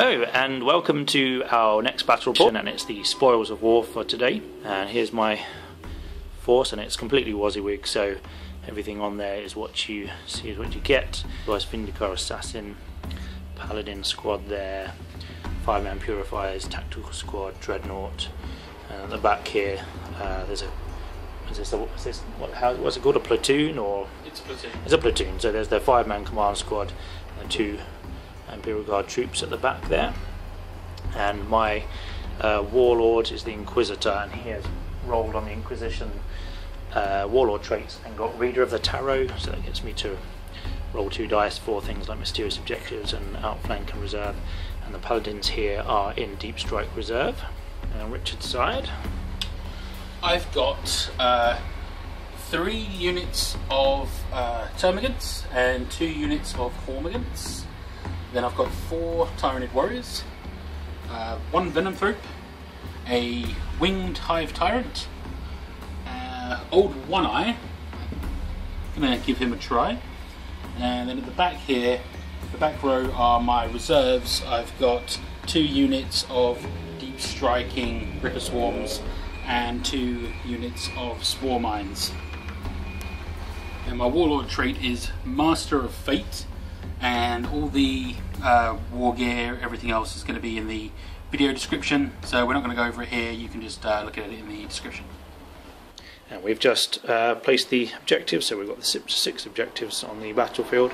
Hello and welcome to our next battle report, and it's the Spoils of War for today. And here's my force, and it's completely WYSIWYG, so everything on there is what you see is what you get. Vice Vindicar Assassin, Paladin squad there, 5-man Purifiers, Tactical Squad, Dreadnought, and at the back here there's a what's it called, a platoon? Or it's a platoon. It's a platoon, so there's the 5-man command squad and 2 Imperial Guard troops at the back there, and my warlord is the Inquisitor, and he has rolled on the Inquisition warlord traits and got Reader of the Tarot, so that gets me to roll 2 dice for things like mysterious objectives and outflank and reserve. And the Paladins here are in Deep Strike Reserve. And on Richard's side, I've got 3 units of Termagants and 2 units of Hormagaunts. Then I've got 4 Tyranid Warriors, 1 Venom Thrope, a Winged Hive Tyrant, Old One Eye, gonna give him a try. And then at the back here, the back row are my reserves. I've got 2 units of Deep Striking Ripper Swarms and 2 units of Spore Mines. And my warlord trait is Master of Fate, and all the war gear, everything else is going to be in the video description, so we're not going to go over it here. You can just look at it in the description. and we've just placed the objectives, so we've got the 6 objectives on the battlefield,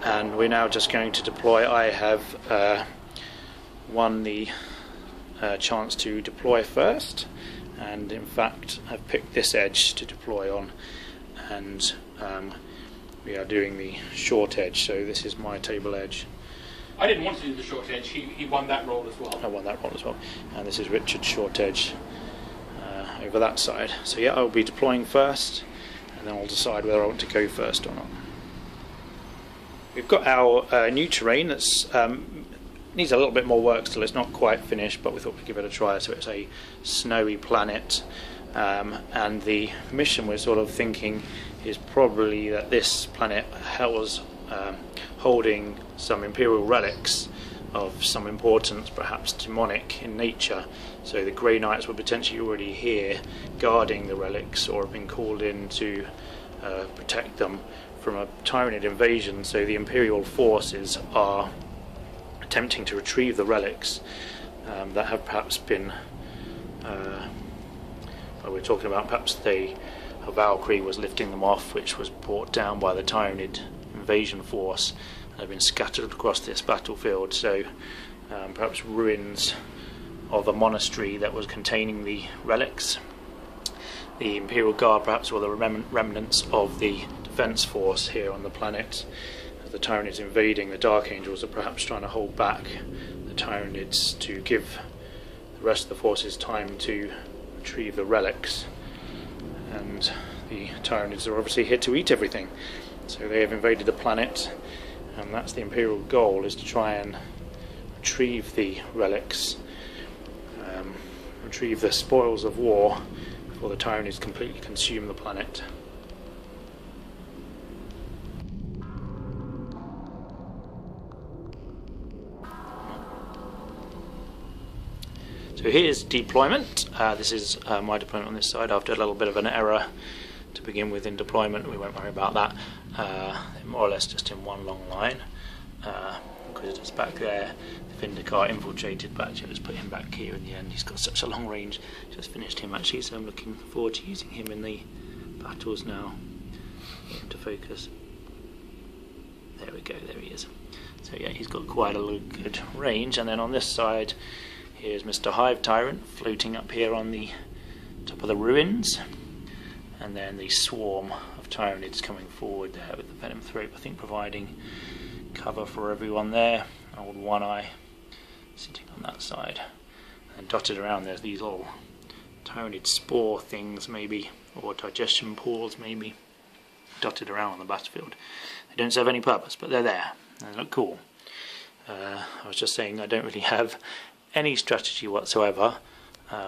and we're now just going to deploy. I have won the chance to deploy first, and in fact I've picked this edge to deploy on, and we are doing the short edge, so this is my table edge. I didn't want to do the short edge, he won that roll as well. I won that roll as well, and this is Richard's short edge over that side. So yeah, I'll be deploying first, and then I'll decide whether I want to go first or not. We've got our new terrain that's needs a little bit more work still. It's not quite finished, but we thought we'd give it a try. So it's a snowy planet, and the mission we're sort of thinking is probably that this planet was holding some Imperial relics of some importance, perhaps demonic in nature. So the Grey Knights were potentially already here guarding the relics, or have been called in to protect them from a Tyranid invasion. So the Imperial forces are attempting to retrieve the relics that have perhaps been we're talking about perhaps a Valkyrie was lifting them off, which was brought down by the Tyranid invasion force and have been scattered across this battlefield. So perhaps ruins of a monastery that was containing the relics. The Imperial Guard perhaps were the remnants of the defence force here on the planet. As the Tyranids invading, the Dark Angels are perhaps trying to hold back the Tyranids to give the rest of the forces time to retrieve the relics. And the Tyranids are obviously here to eat everything. So they have invaded the planet, and that's the Imperial goal, is to try and retrieve the relics, retrieve the spoils of war before the Tyranids completely consume the planet. So here's deployment. This is my deployment on this side. After a little bit of an error to begin with in deployment, we won't worry about that. They're more or less just in one long line. Inquisitor's back there. The Vindicar infiltrated Batrep. Let's put him back here in the end. He's got such a long range. Just finished him actually, so I'm looking forward to using him in the battles now. Get him to focus. There we go, there he is. So yeah, he's got quite a good range. And then on this side, here's Mr. Hive Tyrant floating up here on the top of the ruins, and then the swarm of Tyranids coming forward there with the Venom Thrope, I think providing cover for everyone there. Old One Eye sitting on that side, and dotted around there's these little Tyranid spore things maybe, or digestion pools maybe, dotted around on the battlefield. They don't serve any purpose, but they're there and they look cool. I was just saying I don't really have any strategy whatsoever,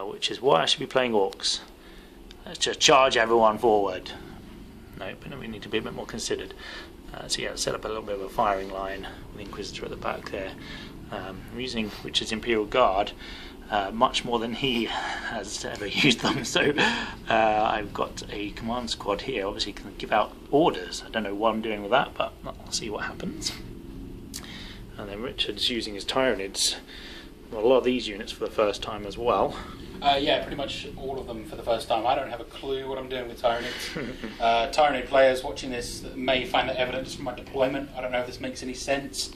which is why I should be playing orcs. Let's just charge everyone forward. No, but we need to be a bit more considered. So yeah, set up a little bit of a firing line with the Inquisitor at the back there, I'm using Richard's Imperial Guard much more than he has ever used them, so I've got a command squad here. Obviously can give out orders. I don't know what I'm doing with that, but I'll see what happens. And then Richard's using his Tyranids. Well, a lot of these units for the first time as well. Yeah, pretty much all of them for the first time. I don't have a clue what I'm doing with Tyranids. Tyranid players watching this may find that evidence from my deployment. I don't know if this makes any sense.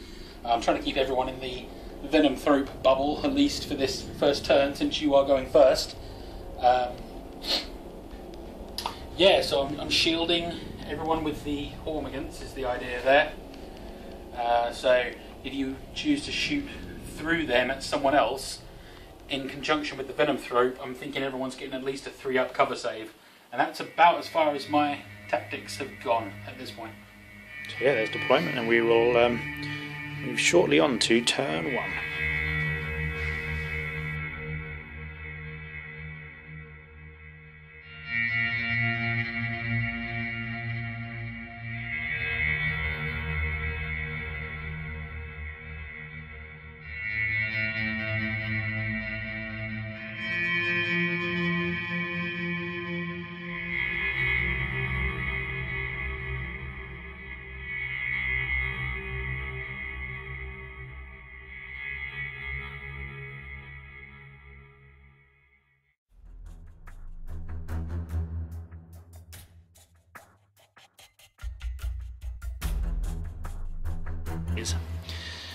I'm trying to keep everyone in the Venomthrope bubble, at least for this first turn, since you are going first. Yeah, so I'm shielding everyone with the Hormagaunts, is the idea there. So if you choose to shoot through them at someone else, in conjunction with the Venomthrope, I'm thinking everyone's getting at least a 3-up cover save. And that's about as far as my tactics have gone at this point. So yeah, there's deployment, and we will move shortly on to turn 1.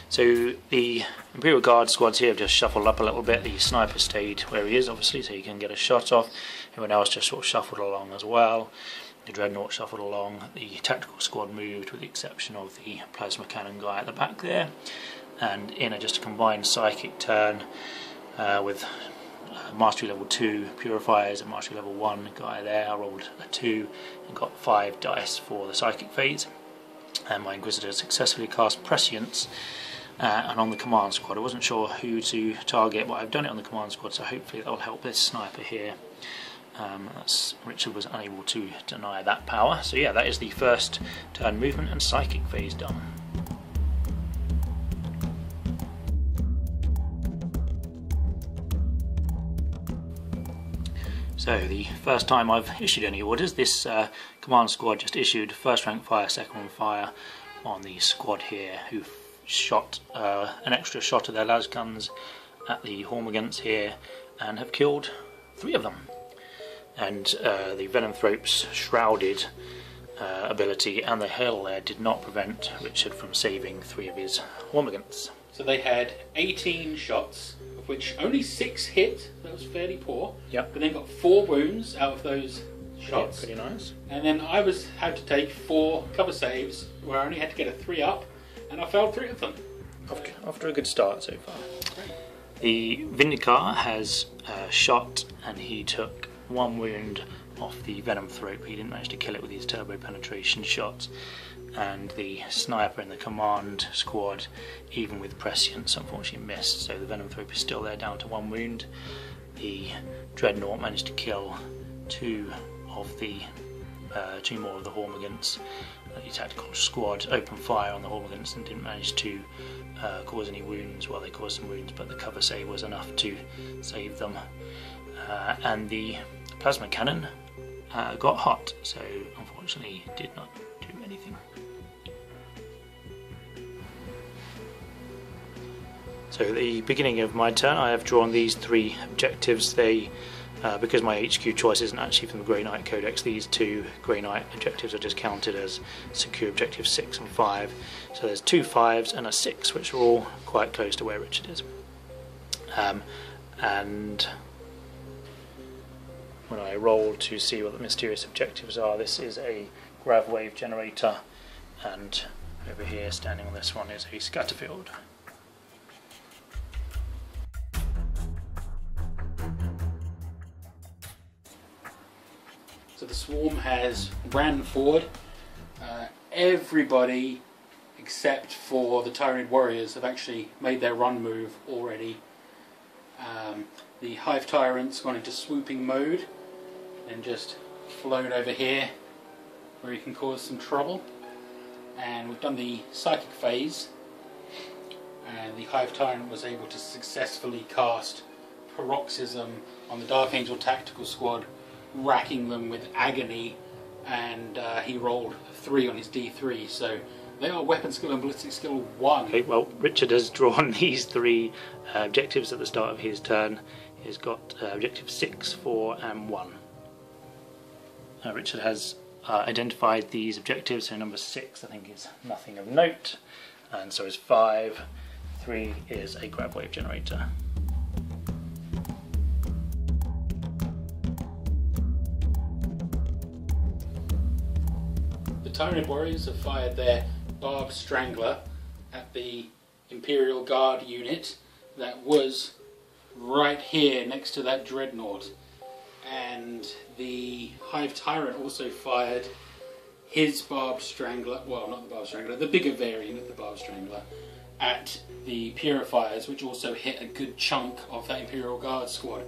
So the Imperial Guard squads here have just shuffled up a little bit. The sniper stayed where he is, obviously, so you can get a shot off. Everyone else just sort of shuffled along as well. The Dreadnought shuffled along. The tactical squad moved, with the exception of the plasma cannon guy at the back there. And in just a combined psychic turn with Mastery level 2 purifiers and Mastery level 1 guy there, I rolled a 2 and got 5 dice for the psychic phase. And my Inquisitor successfully cast Prescience. And on the command squad, I wasn't sure who to target, but I've done it on the command squad, so hopefully that will help this sniper here. Richard was unable to deny that power. So yeah, that is the first turn movement and psychic phase done. So the first time I've issued any orders, this command squad just issued first rank fire, second rank fire on the squad here, who shot an extra shot of their las guns at the Hormagaunts here and have killed 3 of them. And the Venomthrope's shrouded ability and the hail there did not prevent Richard from saving 3 of his Hormagaunts. So they had 18 shots, of which only 6 hit. That was fairly poor. Yep. But then got 4 wounds out of those shots. Yeah, pretty nice. And then I had to take 4 cover saves, where I only had to get a 3-up, and I failed 3 of them. After a good start so far. The Vindicar has shot, and he took 1 wound off the Venomthrope. He didn't manage to kill it with his turbo penetration shots. And the sniper in the command squad, even with prescience, unfortunately missed. So the Venomthrope is still there, down to 1 wound. The Dreadnought managed to kill 2 of the 2 more of the Hormagaunts. The tactical squad opened fire on the Hormagaunts and didn't manage to cause any wounds. Well, they caused some wounds, but the cover save was enough to save them. And the plasma cannon got hot, so unfortunately did not do anything. So at the beginning of my turn, I have drawn these 3 objectives. They because my HQ choice isn't actually from the Grey Knight Codex, these 2 Grey Knight objectives are just counted as secure objectives 6 and 5. So there's 2 5s and a 6, which are all quite close to where Richard is. And when I roll to see what the mysterious objectives are, this is a grav wave generator, and over here standing on this one is a scatterfield. So the swarm has ran forward. Everybody except for the Tyranid warriors have actually made their run move already. The Hive Tyrant's gone into swooping mode and just flown over here where he can cause some trouble. And we've done the psychic phase. and the Hive Tyrant was able to successfully cast Paroxysm on the Dark Angel Tactical Squad, racking them with agony, and he rolled 3 on his D3, so they are weapon skill and ballistic skill 1. Okay, well, Richard has drawn these 3 objectives at the start of his turn. He's got objective 6, 4 and 1. Richard has identified these objectives, so number 6 I think is nothing of note, and so is 5. 3 is a grab wave generator. The Tyranid Warriors have fired their Barb Strangler at the Imperial Guard unit that was right here next to that Dreadnought, and the Hive Tyrant also fired his Barb Strangler, well, not the Barb Strangler, the bigger variant of the Barb Strangler, at the Purifiers, which also hit a good chunk of that Imperial Guard squad.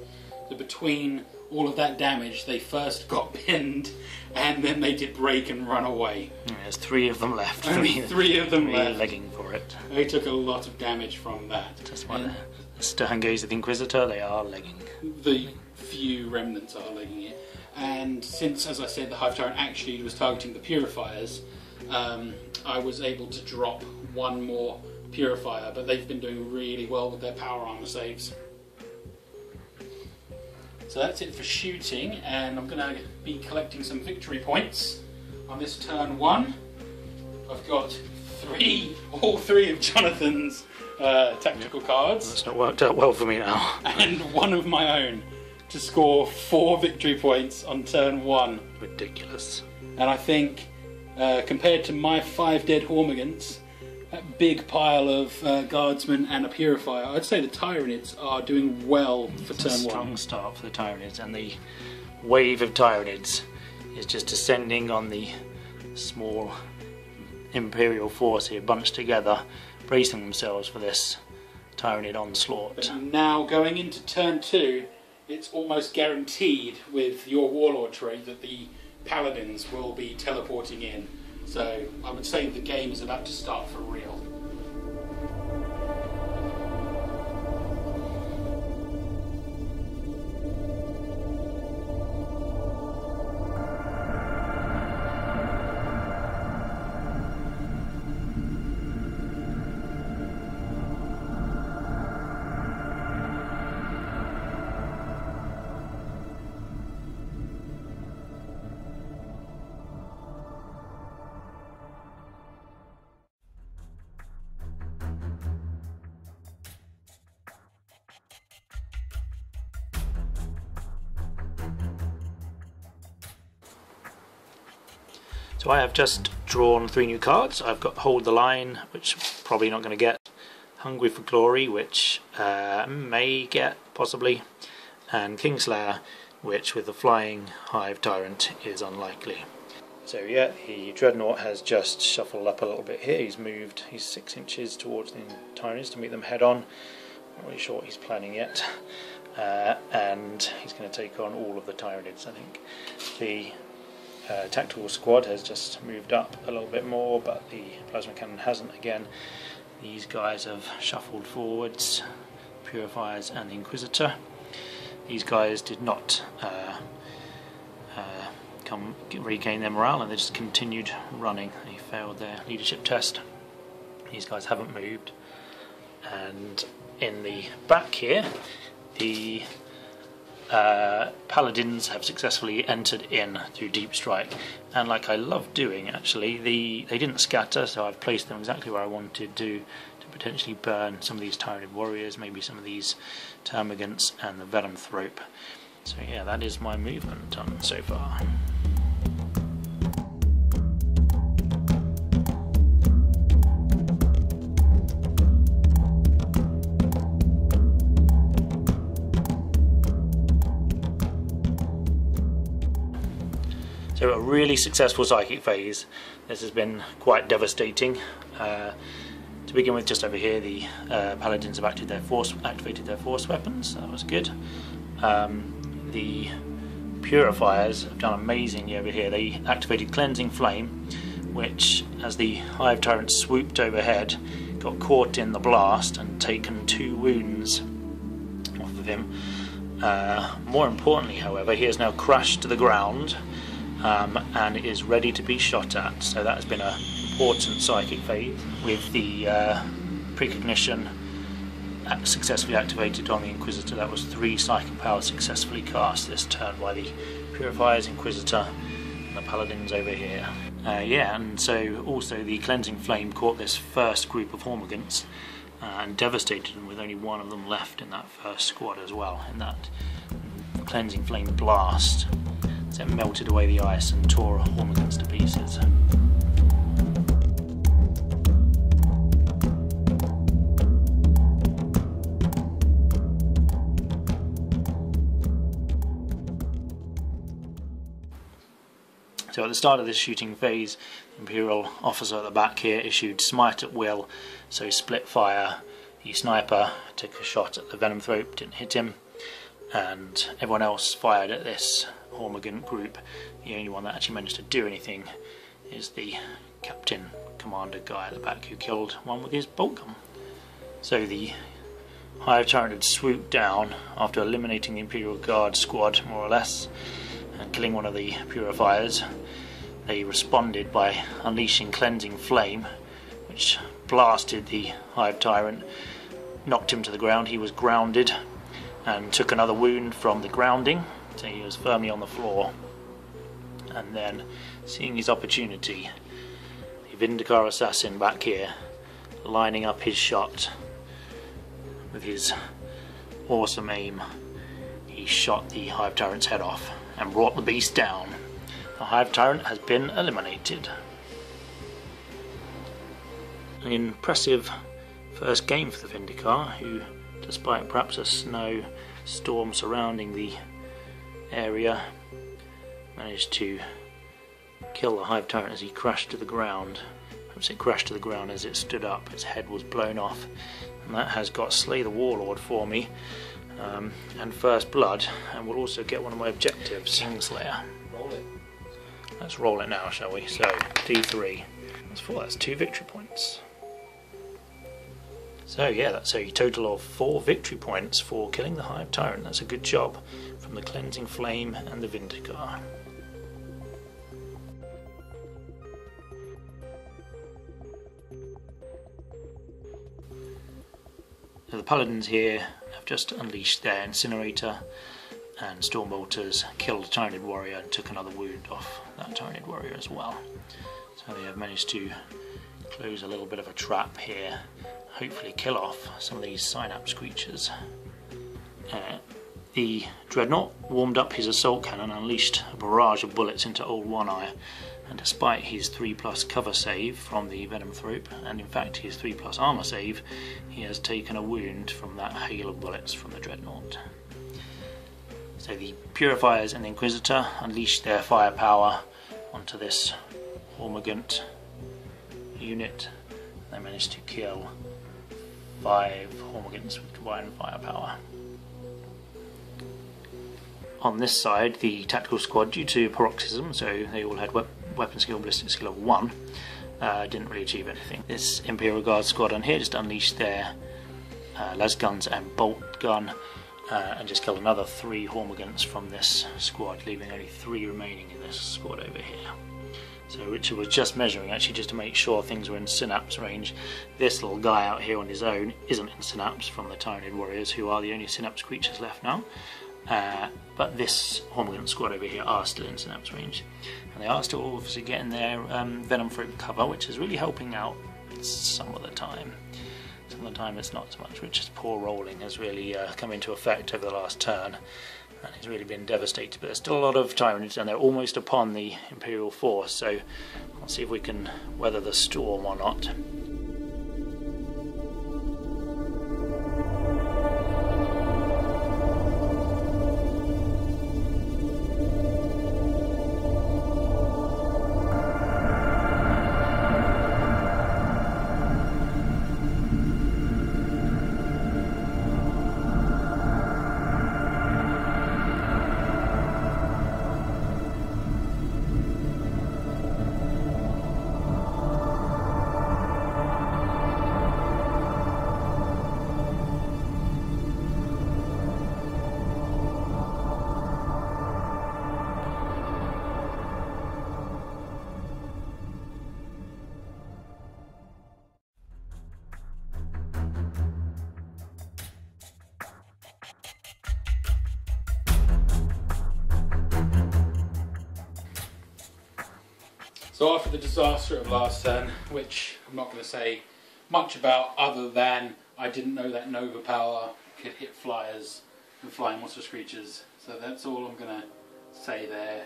So between all of that damage, they first got pinned, and then they did break and run away. There's 3 of them left. Only 3 of them left. Legging for it. They took a lot of damage from that. That's why the stern gaze of the Inquisitor, they are legging. The few remnants are legging it. And since, as I said, the Hive Tyrant actually was targeting the Purifiers, I was able to drop 1 more Purifier, but they've been doing really well with their power armor saves. So that's it for shooting, and I'm going to be collecting some victory points on this turn 1. I've got all 3 of Jonathan's tactical cards. That's not worked out well for me now. And 1 of my own to score 4 victory points on turn 1. Ridiculous. And I think compared to my 5 dead Hormagaunts, that big pile of guardsmen and a purifier, I'd say the Tyranids are doing well for turn 1. Strong start for the Tyranids, and the wave of Tyranids is just descending on the small Imperial force here, bunched together, bracing themselves for this Tyranid onslaught. But now going into turn 2, it's almost guaranteed with your Warlord trait that the Paladins will be teleporting in. So I would say the game is about to start for real. So I have just drawn 3 new cards. I've got Hold the Line, which I'm probably not going to get, Hungry for Glory, which may get, possibly, and Kingslayer, which with the Flying Hive Tyrant is unlikely. So yeah, the Dreadnought has just shuffled up a little bit here. He's moved, he's 6 inches towards the Tyranids to meet them head on. Not really sure what he's planning yet. And he's going to take on all of the Tyranids, I think. The tactical squad has just moved up a little bit more, but the plasma cannon hasn't again. These guys have shuffled forwards, Purifiers and the Inquisitor. These guys did not regain their morale, and they just continued running. They failed their leadership test. These guys haven't moved. And in the back here, the Paladins have successfully entered in through Deep Strike, and like I love doing actually, they didn't scatter, so I've placed them exactly where I wanted to potentially burn some of these Tyranid Warriors, maybe some of these Termagants and the Venomthrope. So yeah, that is my movement done so far. So a really successful psychic phase. This has been quite devastating. To begin with, just over here, the Paladins have activated their force weapons. That was good. The Purifiers have done amazingly over here. They activated Cleansing Flame, which, as the Hive Tyrant swooped overhead, got caught in the blast and taken 2 wounds off of him. More importantly, however, he has now crashed to the ground and is ready to be shot at. So that has been an important psychic phase, with the precognition successfully activated on the Inquisitor. That was 3 psychic powers successfully cast this turn by the Purifiers, Inquisitor, and the Paladins over here. Yeah, and so also the Cleansing Flame caught this first group of Hormagaunts and devastated them, with only 1 of them left in that first squad as well, in that Cleansing Flame blast. So it melted away the ice and tore Hormagaunts to pieces. So at the start of this shooting phase, the Imperial officer at the back here issued Smite at will, so split fire. The sniper took a shot at the Venom Throat, didn't hit him, and everyone else fired at this Hormagaunt group. The only one that actually managed to do anything is the Captain Commander guy at the back, who killed one with his bolt gun. So the Hive Tyranids swooped down after eliminating the Imperial Guard squad, more or less, and killing one of the Purifiers. They responded by unleashing Cleansing Flame, which blasted the Hive Tyrant, knocked him to the ground. He was grounded and took another wound from the grounding, so he was firmly on the floor. And then, seeing his opportunity, the Vindicar assassin back here, lining up his shot with his awesome aim, he shot the Hive Tyrant's head off and brought the beast down. The Hive Tyrant has been eliminated. An impressive first game for the Vindicar, who, despite perhaps a snow storm surrounding the area, managed to kill the Hive Tyrant as he crashed to the ground. Perhaps it crashed to the ground as it stood up, its head was blown off, and that has got Slay the Warlord for me, and First Blood, and we'll also get one of my objectives, Kingslayer. Roll it. Let's roll it now, shall we? So, D3. That's 4, that's 2 victory points. So yeah, that's a total of 4 victory points for killing the Hive Tyrant. That's a good job from the Cleansing Flame and the Vindicar. So the Paladins here have just unleashed their Incinerator, and Stormbolters killed a Tyranid Warrior and took another wound off that Tyranid Warrior as well. So they have managed to close a little bit of a trap here, hopefully kill off some of these Synapse creatures. The Dreadnought warmed up his assault cannon and unleashed a barrage of bullets into Old One Eye, and despite his 3+ cover save from the Venom Throat, and in fact his 3+ armor save, he has taken a wound from that hail of bullets from the Dreadnought. So the Purifiers and the Inquisitor unleashed their firepower onto this Hormagaunt unit. They managed to kill 5 Hormagaunts with combined firepower. On this side, the tactical squad, due to paroxysm, so they all had weapon skill, ballistic skill of 1, didn't really achieve anything. This Imperial Guard squad on here just unleashed their las guns and bolt gun, and just killed another 3 Hormagaunts from this squad, leaving only 3 remaining in this squad over here. So Richard was just measuring, actually, just to make sure things were in synapse range. This little guy out here on his own isn't in synapse from the Tyranid Warriors, who are the only synapse creatures left now. But this Hormagaunt squad over here are still in synapse range, and they are still obviously getting their Venom Throat cover, which is really helping out some of the time. Some of the time it's not so much. Richard's poor rolling has really come into effect over the last turn, and he's really been devastated. But there's still a lot of Tyranids, and they're almost upon the Imperial force, so we'll see if we can weather the storm or not. So after the disaster of last turn, which I'm not going to say much about other than I didn't know that Nova Power could hit flyers and flying monstrous creatures. So that's all I'm going to say there.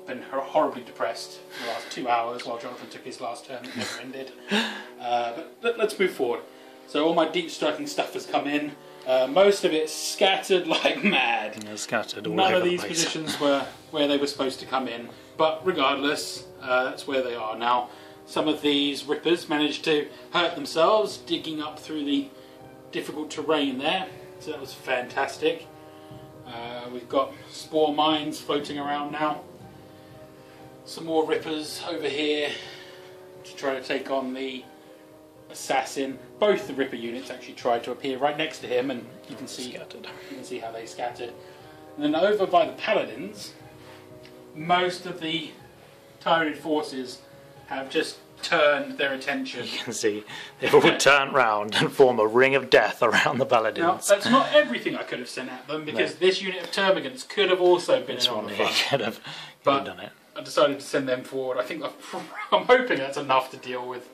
Been horribly depressed for the last 2 hours while Jonathan took his last turn that never ended. But let's move forward. So all my deep striking stuff has come in. Most of it scattered like mad. Yeah, scattered all None over of the these place. positions were where they were supposed to come in, but regardless, that's where they are now. Some of these rippers managed to hurt themselves digging up through the difficult terrain there, so that was fantastic. We've got spore mines floating around now. Some more rippers over here to try to take on the assassin. Both the ripper units actually tried to appear right next to him, and you can see how they scattered. And then over by the paladins, most of the Tyranid forces have just turned their attention. You can see they've all turned round and form a ring of death around the paladins. Now, that's not everything I could have sent at them, because this unit of Termagants could have also been on the front. Could have done it. I decided to send them forward. I think I'm hoping that's enough to deal with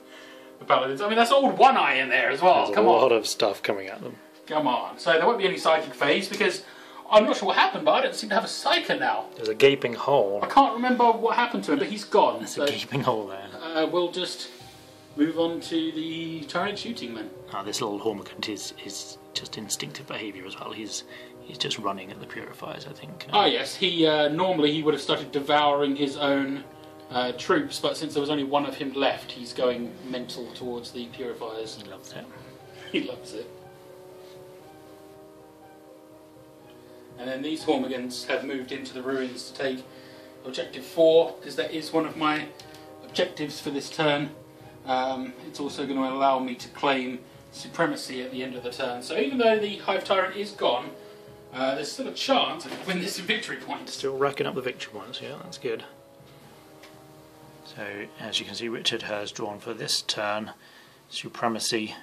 the paladins. I mean, that's old One Eye in there as well. There's Come a on. lot of stuff coming at them. Come on. So there won't be any psychic phase, because I'm not sure what happened, but I don't seem to have a psyker now. There's a gaping hole. I can't remember what happened to him, but he's gone. There's a gaping hole there. We'll just move on to the Tyranid Shooting then. This little Hormagaunt is just instinctive behaviour as well. He's just running at the purifiers, I think. Yes, he normally he would have started devouring his own troops, but since there was only one of him left, he's going mental towards the purifiers. He loves it. He loves it. And then these Hormagaunts have moved into the ruins to take objective 4, because that is one of my objectives for this turn. It's also going to allow me to claim supremacy at the end of the turn. So even though the Hive Tyrant is gone, there's still a chance I can win this in victory points. Still racking up the victory points, yeah, that's good. So, as you can see, Richard has drawn for this turn supremacy,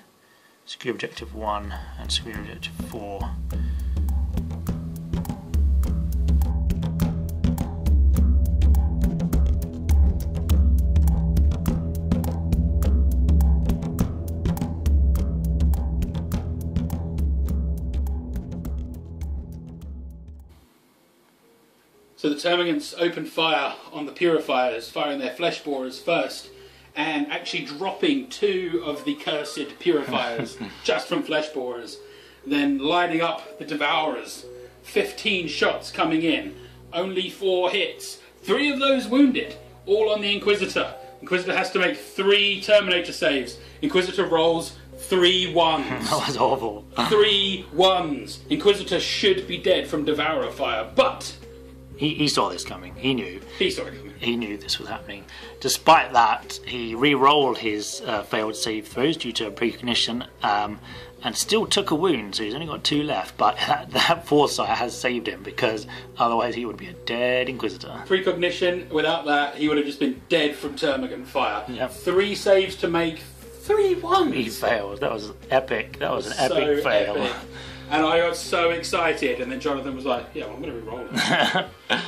secure objective 1 and secure objective 4. So the Termagants opened fire on the purifiers, firing their flesh borers first, and actually dropping 2 of the cursed purifiers just from flesh borers. Then lining up the Devourers, 15 shots coming in, only 4 hits, 3 of those wounded, all on the Inquisitor. Inquisitor has to make 3 Terminator saves. Inquisitor rolls 3 ones. That was awful. 3 ones. Inquisitor should be dead from Devourer fire, but He saw this coming. He knew. he saw it coming. He knew this was happening. Despite that, he re-rolled his failed save throws due to precognition, and still took a wound, so he's only got 2 left, but that foresight has saved him, because otherwise he would be a dead Inquisitor. Precognition, without that, he would have just been dead from Termagant fire. Yep. 3 saves to make, 3 ones. He failed. That was epic. That was an So epic fail. epic. And I got so excited, and then Jonathan was like, yeah, well, I'm going to re-roll it.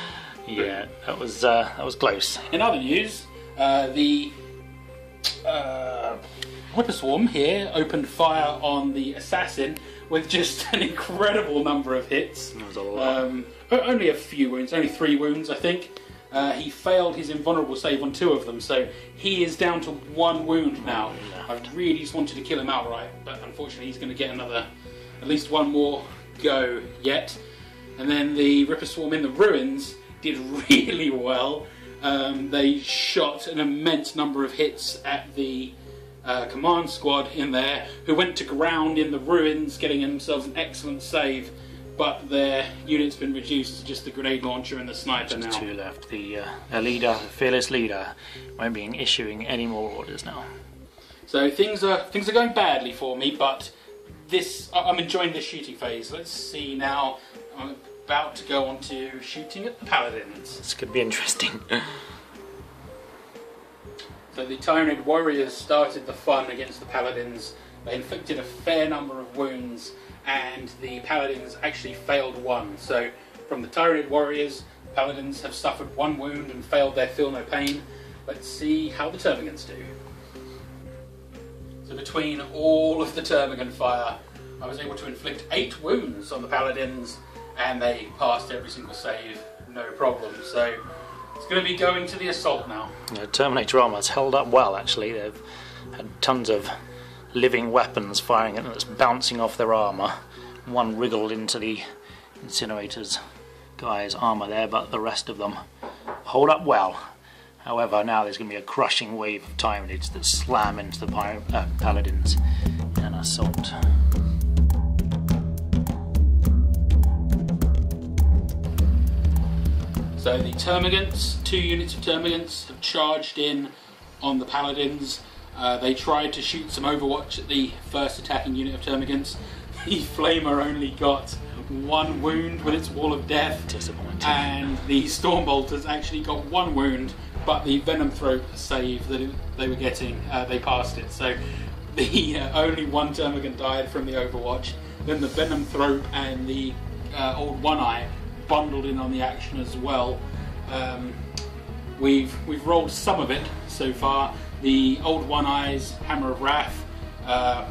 Yeah, that was close. In other news, the Whipper Swarm here opened fire on the assassin with just an incredible number of hits. That was a lot. Only a few wounds, only 3 wounds I think. He failed his invulnerable save on 2 of them, so he is down to 1 wound now. I really just wanted to kill him outright, but unfortunately he's going to get at least one more go yet. And then the Ripper Swarm in the ruins did really well. They shot an immense number of hits at the command squad in there, who went to ground in the ruins, getting themselves an excellent save, but their unit's been reduced to just the grenade launcher and the sniper now. Just 2 left. The leader, the fearless leader, won't be issuing any more orders now. So things are going badly for me, but I'm enjoying this shooting phase. Let's see now. I'm about to go on to shooting at the paladins. This could be interesting. So the Tyranid warriors started the fun against the paladins. They inflicted a fair number of wounds, and the paladins actually failed 1. So from the Tyranid warriors, paladins have suffered 1 wound and failed their feel no pain. let's see how the Termagants do. So between all of the Termagant fire, I was able to inflict 8 wounds on the Paladins, and they passed every single save, no problem. So it's going to be going to the Assault now. Yeah, Terminator armor's held up well, actually. They've had tons of living weapons firing at them that's bouncing off their armour. One wriggled into the Incinerator's guy's armour there, but the rest of them hold up well. However, now there's going to be a crushing wave of Tyranids that slam into the Paladins in an Assault. So the Termagants, 2 units of Termagants have charged in on the Paladins. They tried to shoot some Overwatch at the first attacking unit of Termagants. The Flamer only got 1 wound with its Wall of Death. Disappointing. And the Stormbolters actually got 1 wound, but the Venom Throat save that they were getting, they passed it. So the only 1 Termagant died from the Overwatch. Then the Venom Throat and the Old One Eye bundled in on the action as well. We've rolled some of it so far. The Old One Eye's Hammer of Wrath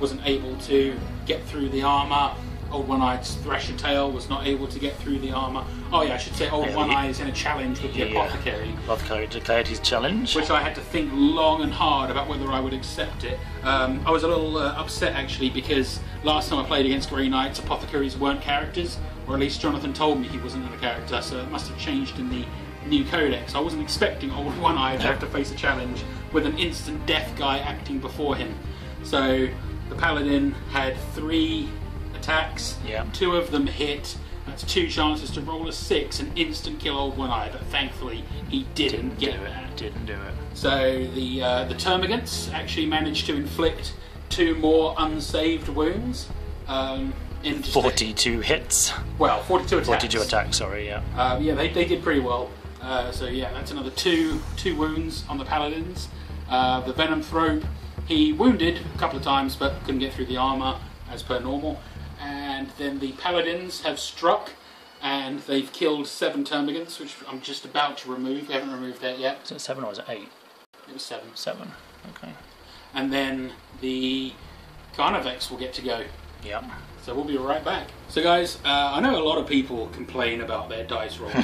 wasn't able to get through the armour. Old One Eye's Thresher Tail was not able to get through the armour. Oh yeah, I should say Old One Eye is in a challenge with the Apothecary. Apothecary declared his challenge. Which I had to think long and hard about whether I would accept it. I was a little upset actually, because last time I played against Grey Knights, Apothecaries weren't characters, or at least Jonathan told me he wasn't a character, so it must have changed in the new codex. I wasn't expecting Old One Eye to have to face a challenge with an instant death guy acting before him. So the Paladin had 3 attacks, 2 of them hit. That's 2 chances to roll a 6 and instant kill Old One Eye, but thankfully he didn't get that. Didn't do it. So the Termagants actually managed to inflict 2 more unsaved wounds. In 42 hits. Well, 42 attacks. 42 attacks, sorry, yeah. Yeah, they did pretty well. So yeah, that's another 2 wounds on the Paladins. The Venom Throat, he wounded a couple of times but couldn't get through the armour as per normal. And then the Paladins have struck and they've killed 7 Termagants, which I'm just about to remove. We haven't removed that yet. Is it 7 or is it 8? It was 7. 7, okay. And then the Carnivex will get to go. Yep. So we'll be right back. So guys, I know a lot of people complain about their dice rolls,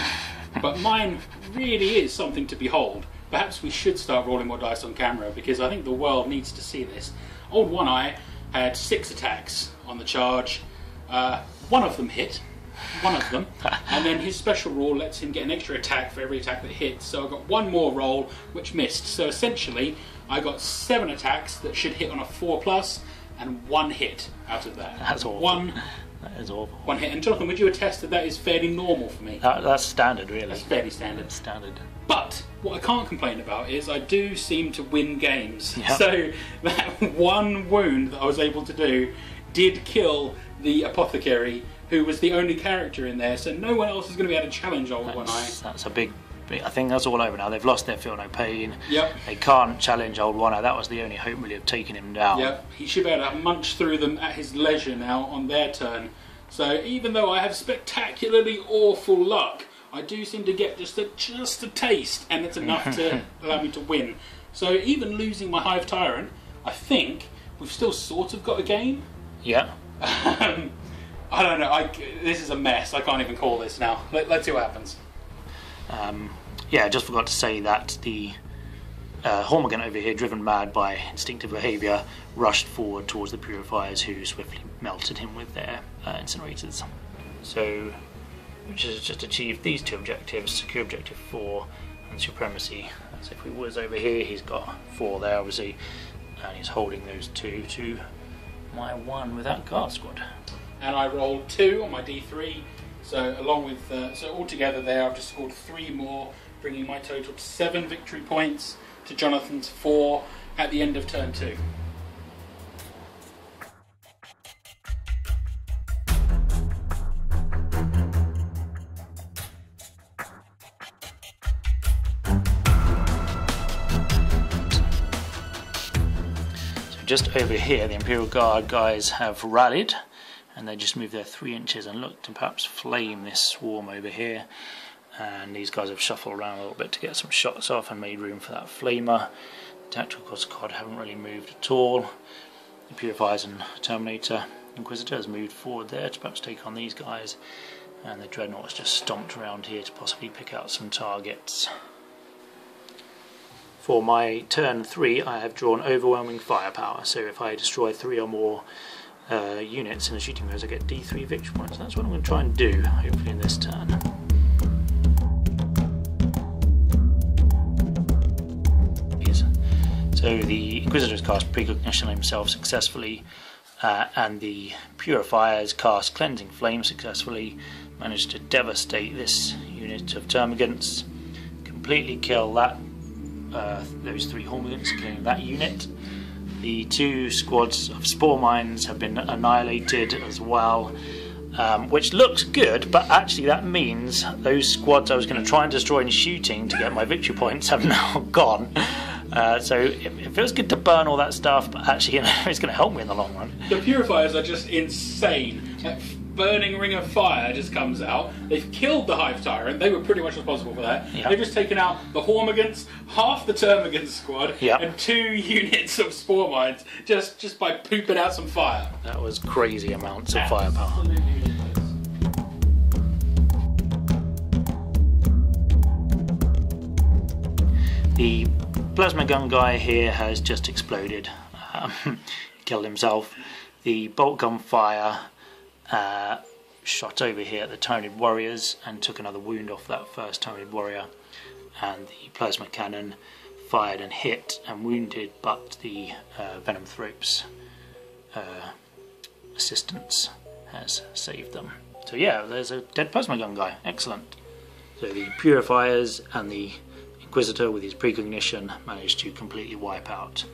but mine really is something to behold. Perhaps we should start rolling more dice on camera, because I think the world needs to see this. Old One Eye had 6 attacks on the charge. 1 of them hit. 1 of them. And then his special rule lets him get an extra attack for every attack that hits. So I got 1 more roll, which missed. So essentially, I got 7 attacks that should hit on a 4+, and 1 hit out of that. That's awful. That is awful. 1 hit. And Jonathan, would you attest that that is fairly normal for me? That's standard, really. That's fairly standard. That's standard. But what I can't complain about is I do seem to win games. Yep. So that 1 wound that I was able to do did kill the Apothecary, who was the only character in there. So no one else is going to be able to challenge Old One Eye. That's a big. I think that's all over now. They've lost their Feel No Pain. Yep. They can't challenge Old One Eye. That was the only hope really of taking him down. Yep. He should be able to munch through them at his leisure now on their turn. So even though I have spectacularly awful luck, I do seem to get just a taste, and it's enough to allow me to win. So even losing my Hive Tyrant, I think we've still sort of got a game. Yeah. I don't know. This is a mess. I can't even call this now. Let's see what happens. Yeah, I just forgot to say that the Hormagaunt over here, driven mad by instinctive behaviour, rushed forward towards the Purifiers, who swiftly melted him with their incinerators. So, which has just achieved these 2 objectives: secure objective 4 and supremacy. So if we was over here, he's got 4 there, obviously, and he's holding those 2 to my 1 without guard squad. And I rolled 2 on my D3. So along with so altogether there, I've just scored 3 more, bringing my total to 7 victory points to Jonathan's 4 at the end of turn 2. So just over here, the Imperial Guard guys have rallied, and they just move their 3 inches and look to perhaps flame this swarm over here. and these guys have shuffled around a little bit to get some shots off and made room for that flamer. The tactical squad haven't really moved at all. The Purifiers and Terminator Inquisitor has moved forward there to perhaps take on these guys, and the Dreadnought has just stomped around here to possibly pick out some targets. For my turn 3 I have drawn overwhelming firepower, so if I destroy 3 or more units in the shooting phase I get D3 victory points. That's what I'm going to try and do, hopefully in this turn. So the Inquisitor has cast Precognition on himself successfully, and the Purifiers cast Cleansing Flame successfully, managed to devastate this unit of Termagants, completely kill that those 3 Hormagants, killing that unit. The 2 squads of Spore Mines have been annihilated as well, which looks good, but actually that means those squads I was going to try and destroy in shooting to get my victory points have now gone. So it feels good to burn all that stuff, but actually, you know, it's going to help me in the long run. The Purifiers are just insane. That burning ring of fire just comes out. They've killed the Hive Tyrant. They were pretty much responsible for that. Yep. They've just taken out the Hormagants, half the Termagant squad, yep, and 2 units of Spore Mines just by pooping out some fire. That was crazy amounts of firepower. Absolutely. The plasma gun guy here has just exploded, killed himself. The bolt gun fire shot over here at the Tyranid warriors and took another wound off that first Tyranid warrior, and the plasma cannon fired and hit and wounded, but the Venom Thropes assistance has saved them. So yeah, there's a dead plasma gun guy, excellent. So the Purifiers and the Inquisitor with his Precognition managed to completely wipe out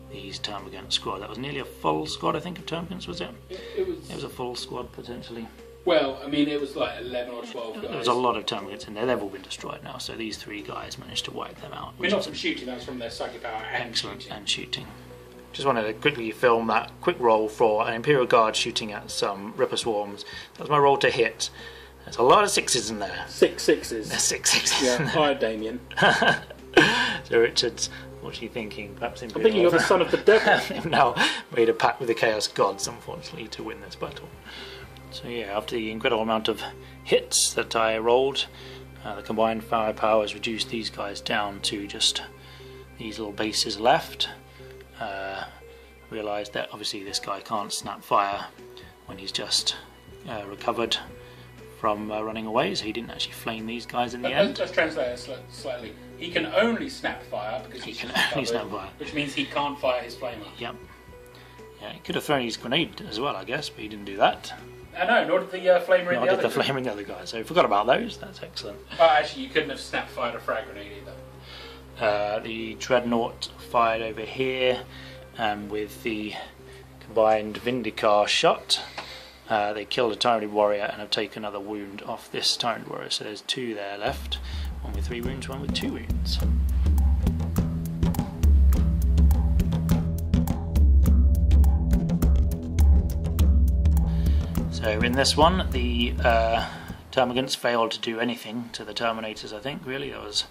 these Termagant squad. That was nearly a full squad, I think, of Termagants, was it? It was a full squad, potentially. Well, I mean, it was like 11 or 12 guys. There was a lot of Termagants in there. They've all been destroyed now, so these 3 guys managed to wipe them out. I mean, not from shooting, that was from their psychic power and excellent shooting. And shooting. Just wanted to quickly film that quick roll for an Imperial Guard shooting at some Ripper Swarms. That was my roll to hit. There's a lot of 6s in there. 6 6s. There's 6 6s. Yeah, hi Damien. So Richard's, what's he thinking? Perhaps I'm thinking you're the son of the devil. Now made a pact with the Chaos Gods, unfortunately, to win this battle. So yeah, after the incredible amount of hits that I rolled, the combined firepower has reduced these guys down to just these little bases left. Realised that obviously this guy can't snap fire when he's just recovered from running away, so he didn't actually flame these guys in the end. Let's translate it slightly. He can only snap fire because He he's can covered, only snap fire. which means he can't fire his flamer. Yep. Yeah, he could have thrown his grenade as well, I guess, but he didn't do that. I know, nor did the flamer in Nor the did other the group. flamer in the other guy, so forgot about those. That's excellent. Oh, actually, you couldn't have snap fired a frag grenade either. The Dreadnought fired over here, and with the combined Vindicar shot, they killed a Tyranid warrior and have taken another wound off this Tyranid warrior. So there's 2 there left, one with 3 wounds, one with 2 wounds. So in this one, the Termagants failed to do anything to the Terminators, I think, really. There was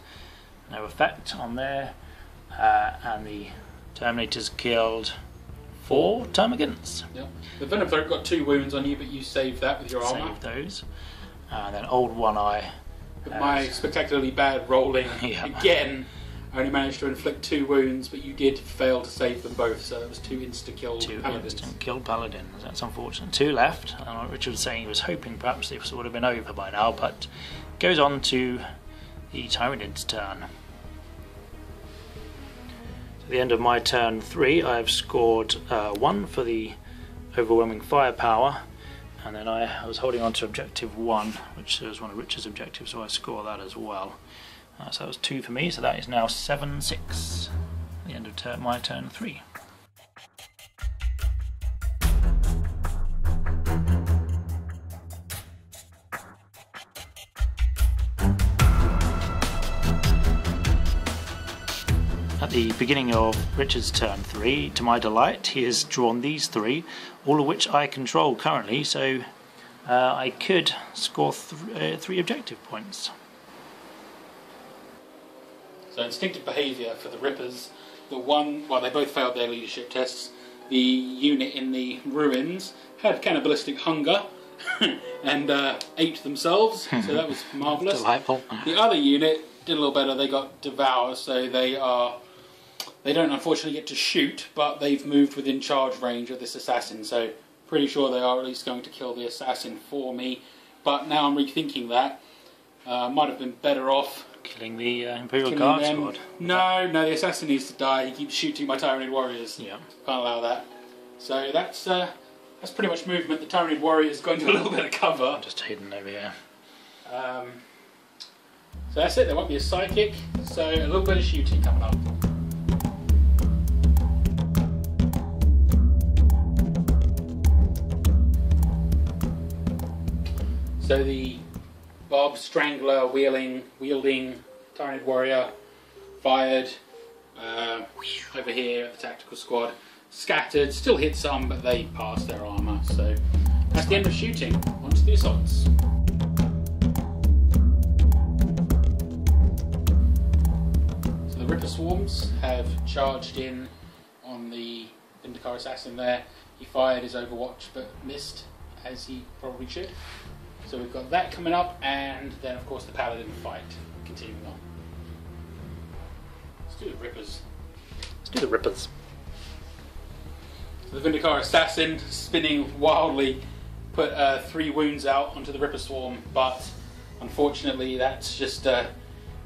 no effect on there. And the Terminators killed 4 Termagants. Yep. The Venom Throat got 2 wounds on you, but you saved that with your armour. Saved those. And then Old One Eye. With my spectacularly bad rolling, Yeah. again, I only managed to inflict 2 wounds, but you did fail to save them both, so that was 2 insta-kill 2 paladins. instant killed paladins. That's unfortunate. 2 left. And what Richard was saying, he was hoping perhaps this would have been over by now, but goes on to the Tyranid's turn. At the end of my turn 3, I've scored 1 for the overwhelming firepower, and then I was holding on to objective 1, which was one of Richard's objectives, so I score that as well. So that was 2 for me, so that is now 7-6 at the end of my turn 3. At the beginning of Richard's turn 3, to my delight, he has drawn these 3, all of which I control currently, so I could score 3 objective points. So instinctive behaviour for the Rippers. The one, well, they both failed their leadership tests. The unit in the ruins had cannibalistic hunger and ate themselves, so that was marvellous. Delightful. The other unit did a little better. They got Devourers, so they don't unfortunately get to shoot, but they've moved within charge range of this assassin, so pretty sure they are at least going to kill the assassin for me. But now I'm rethinking that. Might have been better off killing the Imperial Guard squad. No, the assassin needs to die. He keeps shooting my Tyranid warriors. Yeah. Can't allow that. So that's pretty much movement. The Tyranid warriors going to a little bit of cover. Just hidden over here. So that's it. There won't be a psychic. So a little bit of shooting coming up. So the Bob Strangler wielding Tyranid warrior fired over here at the tactical squad. Scattered, still hit some, but they passed their armour. So that's the end of shooting. On to the assaults. So the Ripper swarms have charged in on the Vindicar assassin there. He fired his Overwatch but missed, as he probably should. So we've got that coming up, and then of course the Paladin fight continuing on. Let's do the Rippers. Let's do the Rippers. So the Vindicar assassin, spinning wildly, put 3 wounds out onto the Ripper swarm, but unfortunately that's just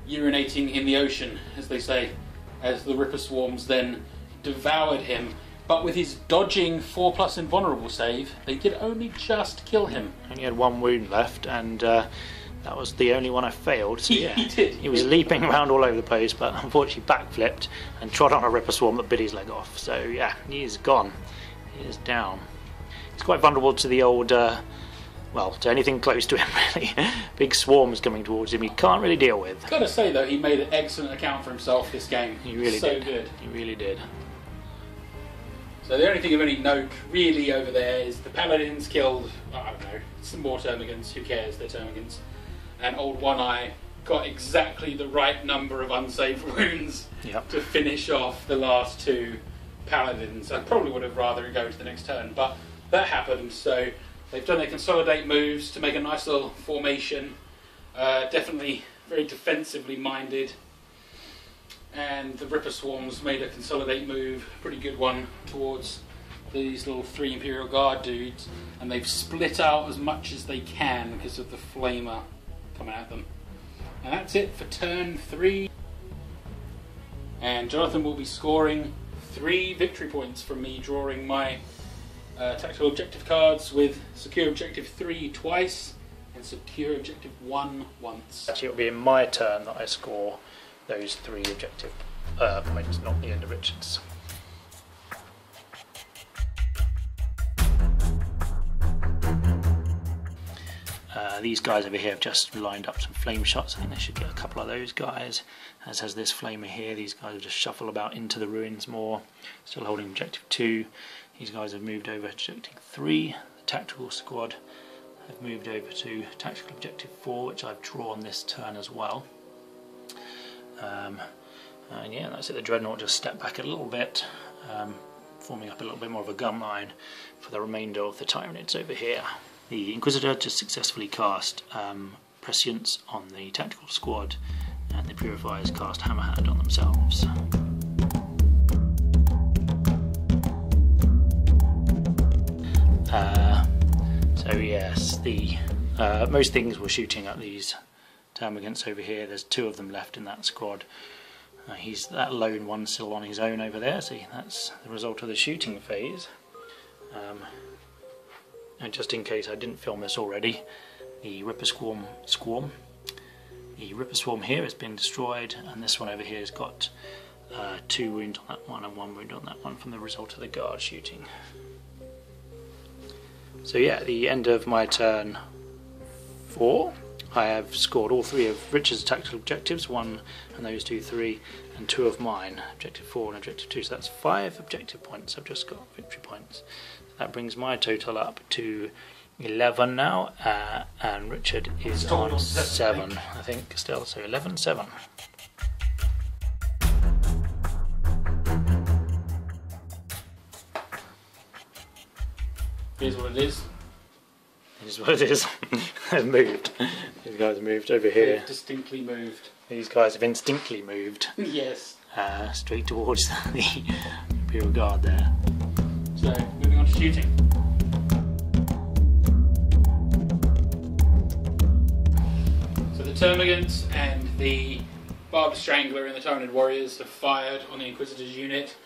urinating in the ocean, as they say, as the Ripper swarms then devoured him. But with his dodging 4+ invulnerable save, they did only just kill him. Only had 1 wound left, and that was the only one I failed. So yeah, he did. He was leaping around all over the place, but unfortunately backflipped and trod on a Ripper swarm that bit his leg off. So yeah, he is gone. He is down. He's quite vulnerable to the old, well, to anything close to him really. Big swarms coming towards him he can't really deal with. Gotta say though, he made an excellent account for himself this game. He really so did. Good. He really did. So the only thing of any note really over there is the Paladins killed, I don't know, some more Termagants, who cares, they're Termagants. And old One Eye got exactly the right number of unsaved wounds to finish off the last 2 Paladins. I probably would have rather go to the next turn, but that happened, so they've done their consolidate moves to make a nice little formation. Definitely very defensively minded. And the Ripper swarms made a consolidate move, a pretty good one, towards these little 3 Imperial Guard dudes, and they've split out as much as they can because of the flamer coming at them. And that's it for turn 3. And Jonathan will be scoring 3 victory points from me drawing my tactical objective cards with secure objective 3 twice and secure objective 1 once. Actually, it'll be in my turn that I score those 3 objective points, not the end of Richard's. These guys over here have just lined up some flame shots. I think they should get a couple of those guys, as has this flamer here. These guys will just shuffle about into the ruins more, still holding objective 2. These guys have moved over to objective 3. The tactical squad have moved over to tactical objective 4, which I've drawn this turn as well. And yeah, that's it. The Dreadnought just stepped back a little bit, forming up a little bit more of a gun line for the remainder of the Tyranids over here. The Inquisitor just successfully cast Prescience on the tactical squad, and the Purifiers cast Hammerhand on themselves. So yes, the most things were shooting at these Termagants over here. There's 2 of them left in that squad. He's that lone one still on his own over there. See, that's the result of the shooting phase. And just in case I didn't film this already, the Ripper Swarm. The Ripper Swarm here has been destroyed, and this one over here has got 2 wounds on that one and 1 wound on that one from the result of the guard shooting. So yeah, at the end of my turn 4, I have scored all 3 of Richard's tactical objectives, 1 and those 2, 3, and 2 of mine, objective 4 and objective 2, so that's 5 objective points I've just got, victory points. That brings my total up to 11 now, and Richard is on 7, I think, still, so 11-7. Here's what it is. Here's what it is. They've moved. These guys have moved over here. They've distinctly moved. These guys have instinctively moved. Yes. Straight towards the Imperial Guard there. So, moving on to shooting. So the Termagant and the Barbed Strangler and the Tyranid Warriors have fired on the Inquisitor's unit.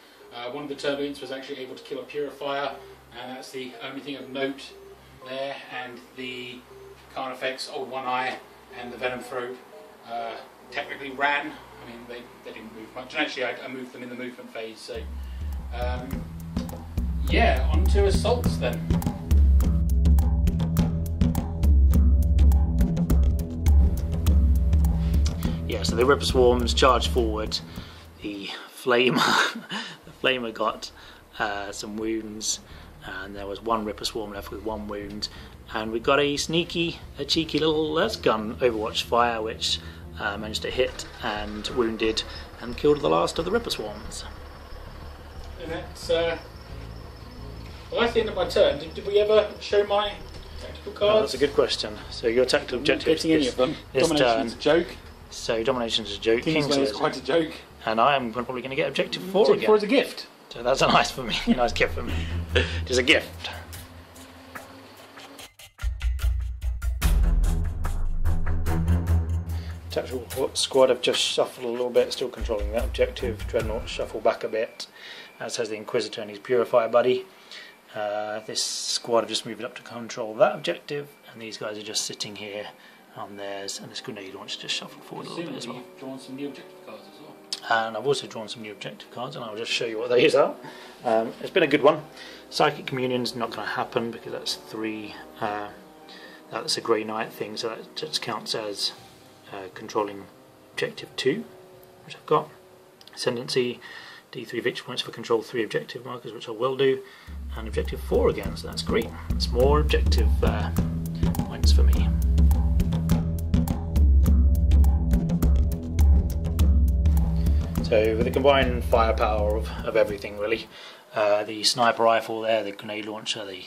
One of the Termagants was actually able to kill a Purifier, and that's the only thing of note there. And the Carnifex, Old One Eye, and the Venom Throat technically ran. I mean, they didn't move much, and actually I moved them in the movement phase. So, yeah, on to assaults then. Yeah, so the Ripper Swarms charged forward. The Flamer got some wounds, and there was one Ripper Swarm left with one wound. And we got a cheeky little gun Overwatch Fire, which managed to hit and wounded and killed the last of the Ripper Swarms. And that's, well, that's the end of my turn. Did we ever show my tactical cards? Oh, that's a good question. So your tactical objective getting any of them. Domination's a joke. So Domination's a joke. Kingsway is quite a joke. And I am probably going to get Objective 4 Objective again. 4 is a gift. So that's a nice for me. Nice gift for me. Just a gift. Tactical squad have just shuffled a little bit, still controlling that objective. Dreadnought shuffle back a bit, as has the Inquisitor and his Purifier buddy. This squad have just moved up to control that objective, and these guys are just sitting here on theirs, and this grenade launcher just shuffled forward a little bit as well. You've drawn some new objective cards as well. And I've also drawn some new objective cards, and I'll just show you what these are. It's been a good one. Psychic Communion's not going to happen because that's 3. That's a Grey Knight thing, so that just counts as controlling objective 2, which I've got. Ascendancy, D3 victory points for control 3 objective markers, which I will do, and objective 4 again, so that's great. It's more objective points for me. So with the combined firepower of everything really, the sniper rifle there, the grenade launcher, the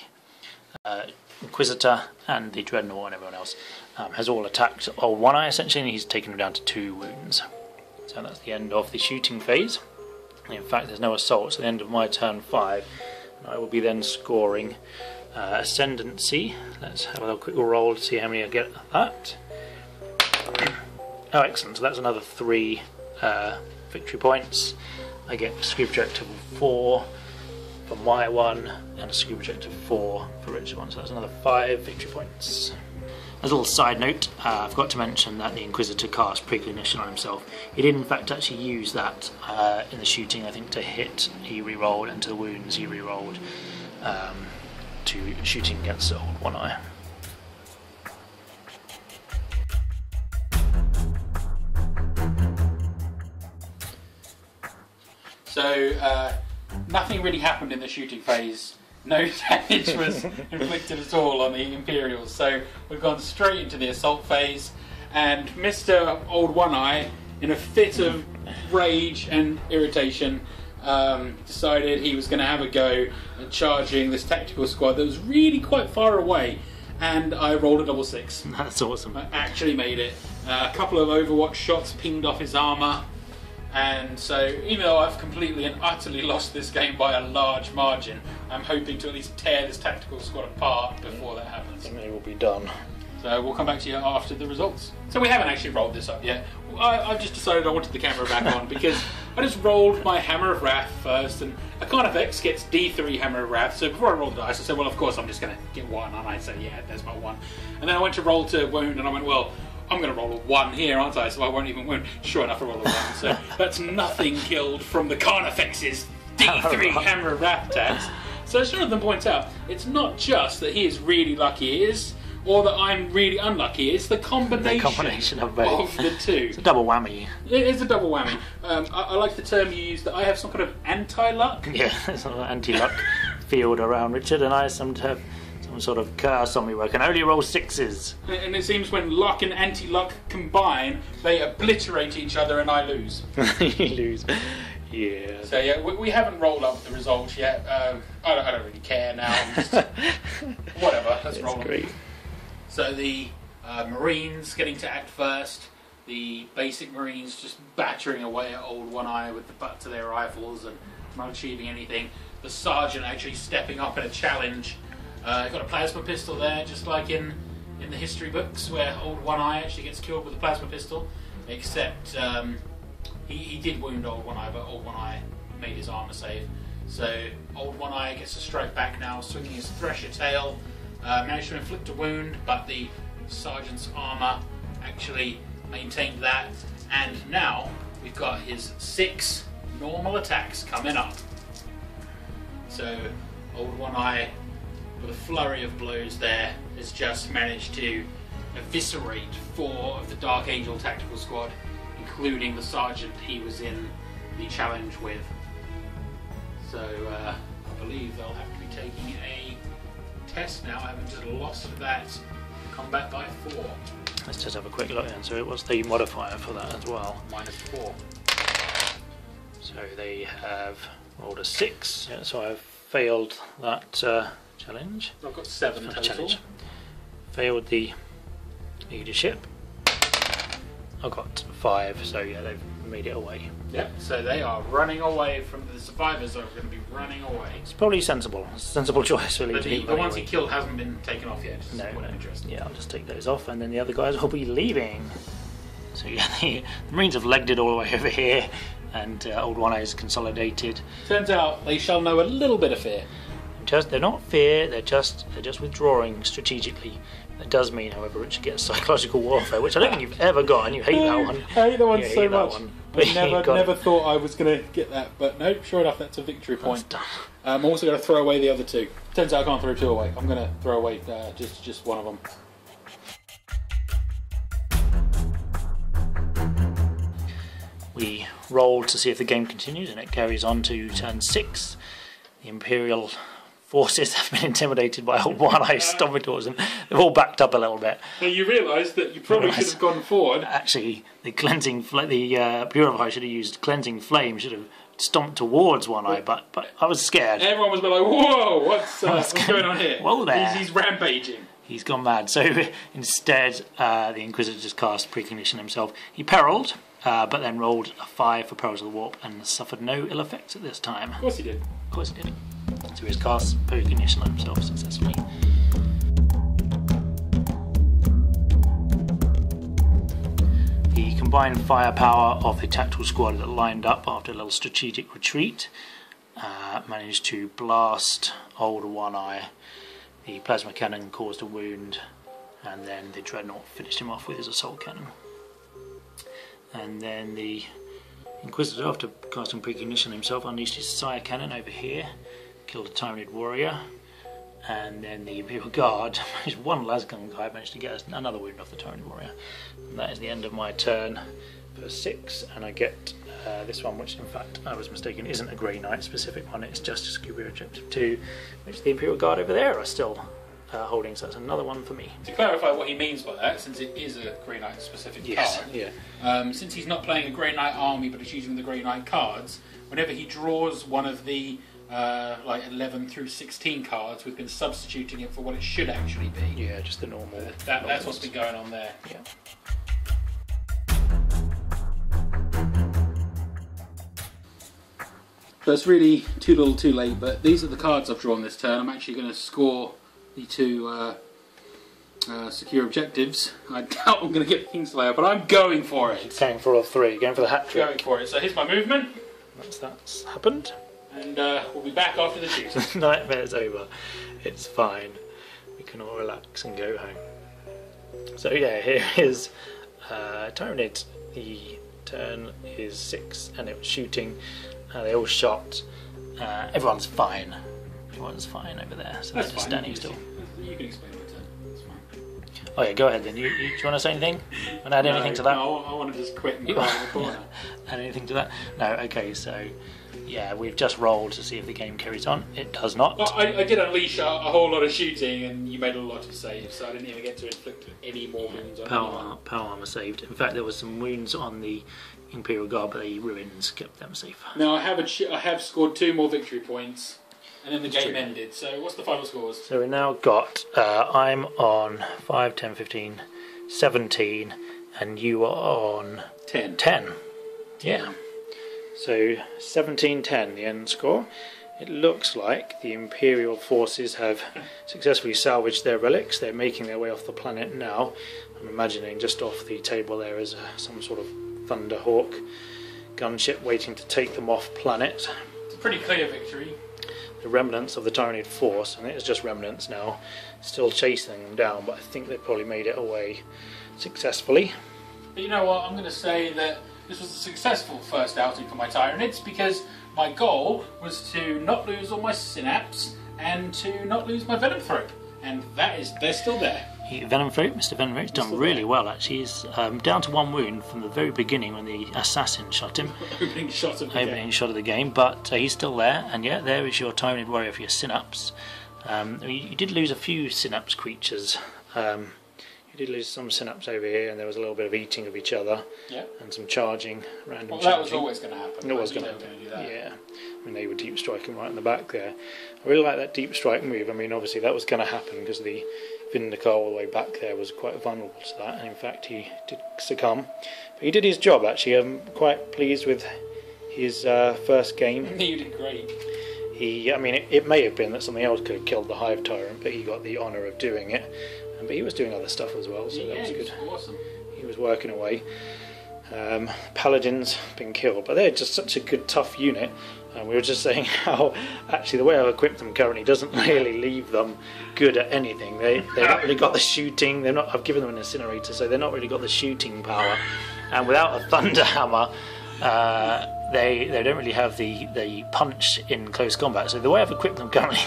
Inquisitor and the Dreadnought and everyone else has all attacked Old One Eye essentially, and he's taken him down to 2 wounds. So that's the end of the shooting phase. And in fact there's no assault, so the end of my turn 5, and I will be then scoring Ascendancy. Let's have a little quick roll to see how many I get at that. Oh excellent, so that's another 3 victory points. I get Scoop Objective 4 for my one, and a Scoop Objective 4 for Rich's one, so that's another 5 victory points. As a little side note, I forgot to mention that the Inquisitor cast Precognition on himself. He did in fact actually use that in the shooting, I think to hit he re-rolled, and to the wounds he re-rolled to shooting against Old One Eye. So, nothing really happened in the shooting phase. No damage was inflicted at all on the Imperials. So, we've gone straight into the assault phase, and Mr. Old One Eye, in a fit of rage and irritation, decided he was going to have a go at charging this tactical squad that was really quite far away, and I rolled a double 6. That's awesome. I actually made it. A couple of Overwatch shots pinged off his armour. And so, even though I've completely and utterly lost this game by a large margin, I'm hoping to at least tear this tactical squad apart before that happens. I think it will be done. So we'll come back to you after the results. So we haven't actually rolled this up yet. I've just decided I wanted the camera back on because I just rolled my Hammer of Wrath first, and a Carnifex gets D3 Hammer of Wrath. So before I rolled the dice, I said, well, of course I'm just going to get 1, and I said, yeah, there's my 1. And then I went to roll to wound, and I went, well, I'm going to roll a 1 here, aren't I? So I won't even wound. Sure enough, I rolled a 1. So that's nothing killed from the Carnifex's D3 Hammer of Wrath attacks. So as Jonathan points out, it's not just that he is really lucky, it is, or that I'm really unlucky. It's the combination of both. Of the two. It's a double whammy. It is a double whammy. I like the term you used, that I have some kind of anti-luck. Yeah, there's an anti-luck field around Richard, and I seem to have some sort of curse on me where I can only roll 6s. And it seems when luck and anti-luck combine, they obliterate each other and I lose. You lose. Yeah. So yeah, we haven't rolled up the results yet. I don't really care now. Whatever, let's roll them. Great. So the Marines getting to act first. The basic Marines just battering away at Old One Eye with the butts of their rifles and not achieving anything. The Sergeant actually stepping up in a challenge. Got a plasma pistol there, just like in the history books where Old One Eye actually gets killed with a plasma pistol. Except he did wound Old One Eye, but Old One Eye made his armor save. So Old One Eye gets to strike back now, swinging his Thresher tail. Managed to inflict a wound, but the Sergeant's armor actually maintained that. And now we've got his 6 normal attacks coming up. So Old One Eye, with a flurry of blows there, has just managed to eviscerate 4 of the Dark Angel tactical squad, including the Sergeant he was in the challenge with. So I believe they'll have to be taking a test now, having just lost that combat by 4. Let's just have a quick look then. So it was the modifier for that as well. -4. So they have rolled a 6. Yeah, so I've failed that challenge. I've got 7 total. Challenge. Failed the leadership. I've got 5, so yeah, they've made it away. Yep, so they are running away from the survivors. Are going to be running away. It's probably sensible. It's a sensible choice, really. But the ones he killed hasn't been taken off yet. No. Interesting. Yeah, I'll just take those off, and then the other guys will be leaving. So yeah, the Marines have legged it all the way over here, and Old One Eye is consolidated. Turns out they shall know a little bit of fear. They're not fear. They're just withdrawing strategically. That does mean, however, Richard gets psychological warfare, which I don't think you've ever got, and you hate that one. I hate that one so much. One. I never thought I was going to get that, but no, sure enough, that's a victory point. Done. I'm also going to throw away the other 2. Turns out I can't throw 2 away. I'm going to throw away just one of them. We roll to see if the game continues, and it carries on to turn 6. The Imperial forces have been intimidated by Old One Eye stomping towards them. They've all backed up a little bit. Well, you realise that you probably should have gone forward. Actually, the Purifier should have used Cleansing Flame, should have stomped towards One Eye, but I was scared. Everyone was like, whoa, what's going on here? Whoa there. He's rampaging. He's gone mad. So instead, the Inquisitor just cast Precognition himself. He perilled, but then rolled a 5 for Perils of the Warp and suffered no ill effects at this time. Of course he did. Of course he did. So he's cast Precognition on himself successfully. The combined firepower of the tactical squad that lined up after a little strategic retreat managed to blast Old One Eye. The plasma cannon caused a wound, and then the Dreadnought finished him off with his assault cannon. And then the Inquisitor, after casting Precognition himself, unleashed his Sire cannon over here, killed a Tyranid warrior, and then the Imperial Guard, one lasgun guy, managed to get another wound off the Tyranid warrior. And that is the end of my turn for 6, and I get this one, which in fact I was mistaken isn't a Grey Knight specific one, it's just a Scuba Objective 2, which the Imperial Guard over there are still holding, so that's another one for me. To clarify what he means by that, since it is a Grey Knight specific card, yeah. Since he's not playing a Grey Knight army but is using the Grey Knight cards, whenever he draws one of the like 11 through 16 cards, we've been substituting it for what it should actually be. Yeah, just the normal. That's what's been going on there. Yeah. So it's really too little too late, but these are the cards I've drawn this turn. I'm actually going to score the 2 secure objectives. I doubt I'm going to get Kingslayer, but I'm going for it. Going for all 3, going for the hat trick. Going for it. So here's my movement. That's happened. And we'll be back after the shoot. The nightmare's over. It's fine. We can all relax and go home. So yeah, here is Tyranid. The turn is 6, and it was shooting. They all shot. Everyone's fine. Everyone's fine over there. So That's they're just fine. standing still. You can explain my turn. That's fine. Oh yeah, go ahead then. Do you want to say anything? Want to add anything to that? No, I want to just quit and cry in the corner. Add anything to that? No. Okay. So yeah, we've just rolled to see if the game carries on. It does not. Well, I did unleash a whole lot of shooting, and you made a lot of saves, so I didn't even get to inflict any more wounds on anyone. Power armor saved. In fact, there was some wounds on the Imperial Guard, but the ruins kept them safe. Now I have scored 2 more victory points, and then the game ended. So what's the final scores? So we now got, I'm on 5, 10, 15, 17, and you are on 10. Yeah. So 17-10 the end score. It looks like the Imperial forces have successfully salvaged their relics. They're making their way off the planet now. I'm imagining just off the table there is some sort of Thunderhawk gunship waiting to take them off planet. It's a pretty clear victory. The remnants of the Tyranid force, and it's just remnants now, still chasing them down, but I think they probably made it away successfully. But you know what, I'm going to say that this was a successful first outing for my Tyranids, because my goal was to not lose all my synapse and to not lose my Venom Throat, and they're still there. Venom Throat, Mr. Venom Throat's done really well actually. He's down to 1 wound from the very beginning when the assassin shot him. Opening shot of the game. But he's still there, and yeah, there is your Tyranid warrior for your synapse. You did lose a few synapse creatures. You did lose some synapse over here, and there was a little bit of eating of each other, and some charging, random charging. That was always going to happen. It was going to do that. Yeah, I mean they were deep striking right in the back there. I really like that deep strike move. I mean, obviously that was going to happen because the Vindicar all the way back there was quite vulnerable to that, and in fact he did succumb. But he did his job actually. I'm quite pleased with his first game. You did great. I mean, it may have been that something else could have killed the Hive Tyrant, but he got the honour of doing it. But he was doing other stuff as well, so that was good. Awesome. He was working away. Paladins been killed, but they're just such a good, tough unit. And we were just saying how actually the way I've equipped them currently doesn't really leave them good at anything. They've not really got the shooting. I've given them an incinerator, so they've not really got the shooting power. And without a thunder hammer, they don't really have the punch in close combat. So the way I've equipped them currently,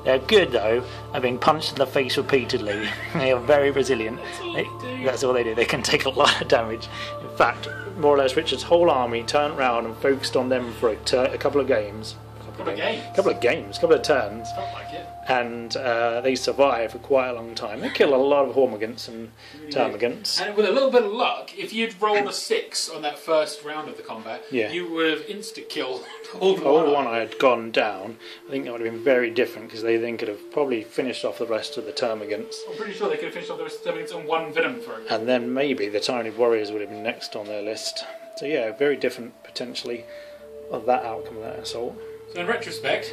they're good though. I've been punched in the face repeatedly. They are very resilient. That's all they do. They can take a lot of damage. In fact, more or less Richard's whole army turned round and focused on them for a couple of games. Couple of turns. Felt like it. And they survive for quite a long time. They kill a lot of Hormagants and Termagants. And with a little bit of luck, if you'd rolled a 6 on that first round of the combat, you would have insta-killed Old One Eye had gone down. I think that would have been very different because they then could have probably finished off the rest of the Termagants. I'm pretty sure they could have finished off the rest of the Termagants on 1 Venom Throat. And then maybe the Tyranid Warriors would have been next on their list. So yeah, very different potentially of that outcome of that assault. So in retrospect,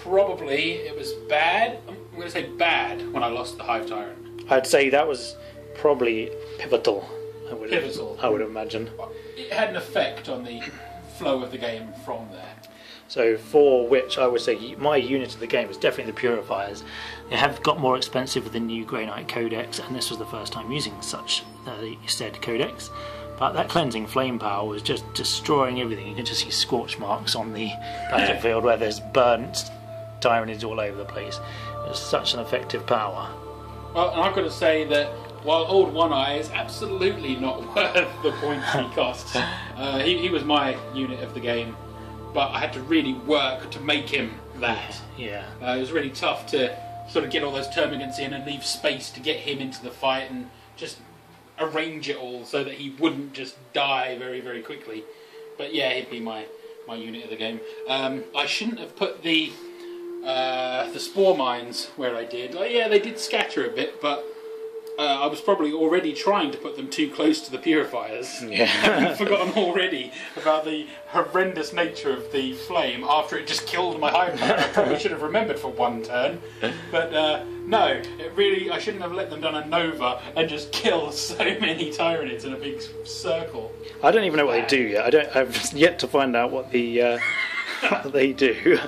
probably it was bad. I'm going to say bad when I lost the Hive Tyrant. I'd say that was probably pivotal. I would imagine. It had an effect on the flow of the game from there. So for which I would say my unit of the game is definitely the Purifiers. They have got more expensive with the new Grey Knight Codex, and this was the first time using such said Codex. But that cleansing flame power was just destroying everything. You can just see scorch marks on the battlefield where there's burnt Tyranids all over the place. It was such an effective power. Well, and I've got to say that while Old One Eye is absolutely not worth the points he costs, he was my unit of the game, but I had to really work to make him that. Yeah. It was really tough to sort of get all those Termagants in and leave space to get him into the fight and just arrange it all so that he wouldn't just die very, very quickly. But yeah, he'd be my unit of the game. I shouldn't have put the spore mines where I did. Like, yeah, they did scatter a bit, but I was probably already trying to put them too close to the Purifiers. Yeah. I've forgotten already about the horrendous nature of the flame after it just killed my Hive Tyrant. I probably should have remembered for 1 turn. But no, I shouldn't have let them down a Nova and just kill so many Tyranids in a big circle. I don't even know what they do yet. I've yet to find out what what they do.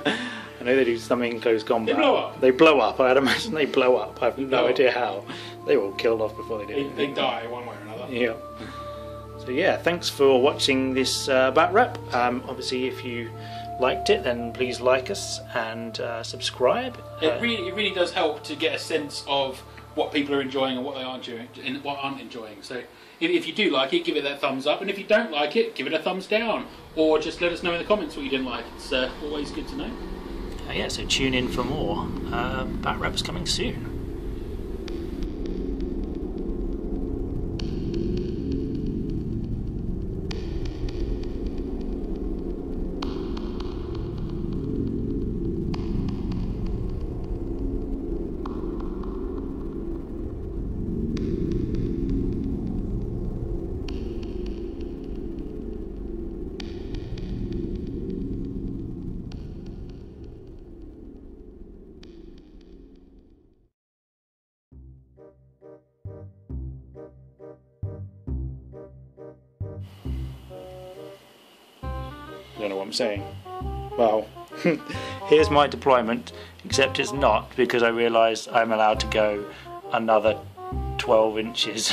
I know they do something in close combat. They blow up. I'd imagine they blow up. I have no idea how. They were all killed off before they did. They die one way or another. Yeah. So yeah, thanks for watching this Batrep. Obviously, if you liked it, then please like us and subscribe. It really does help to get a sense of what people are enjoying and what they aren't enjoying. So if you do like it, give it that thumbs up, and if you don't like it, give it a thumbs down, or just let us know in the comments what you didn't like. It's always good to know. Yeah, so tune in for more. Batrep's coming soon. You know what I'm saying? Well, here's my deployment, except it's not, because I realise I'm allowed to go another 12 inches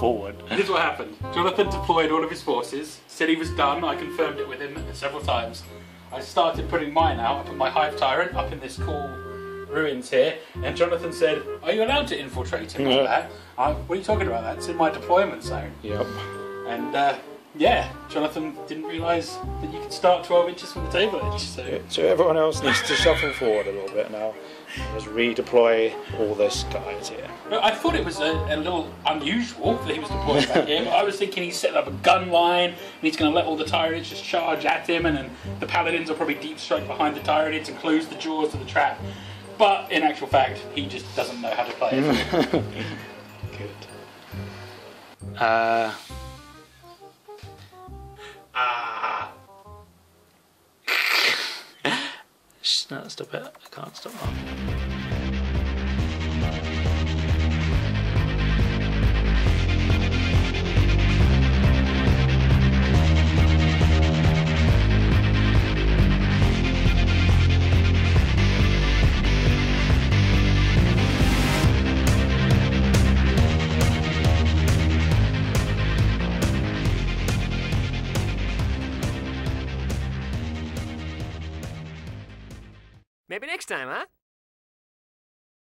forward. Here's what happened. Jonathan deployed all of his forces, said he was done. I confirmed it with him several times. I started putting mine out. I put my Hive Tyrant up in this cool ruins here, and Jonathan said, "Are you allowed to infiltrate him like that?" What are you talking about? That's in my deployment zone. Yep. And yeah, Jonathan didn't realise that you could start 12 inches from the table edge. So everyone else needs to shuffle forward a little bit now. Just redeploy all this guys here. But I thought it was a little unusual that he was deployed back here, but I was thinking he's setting up a gun line and he's going to let all the Tyranids just charge at him, and then the Paladins will probably deep strike behind the Tyranids and close the jaws of the trap. But in actual fact, he just doesn't know how to play it. Good. No, stop it. I can't stop that. Maybe next time, huh?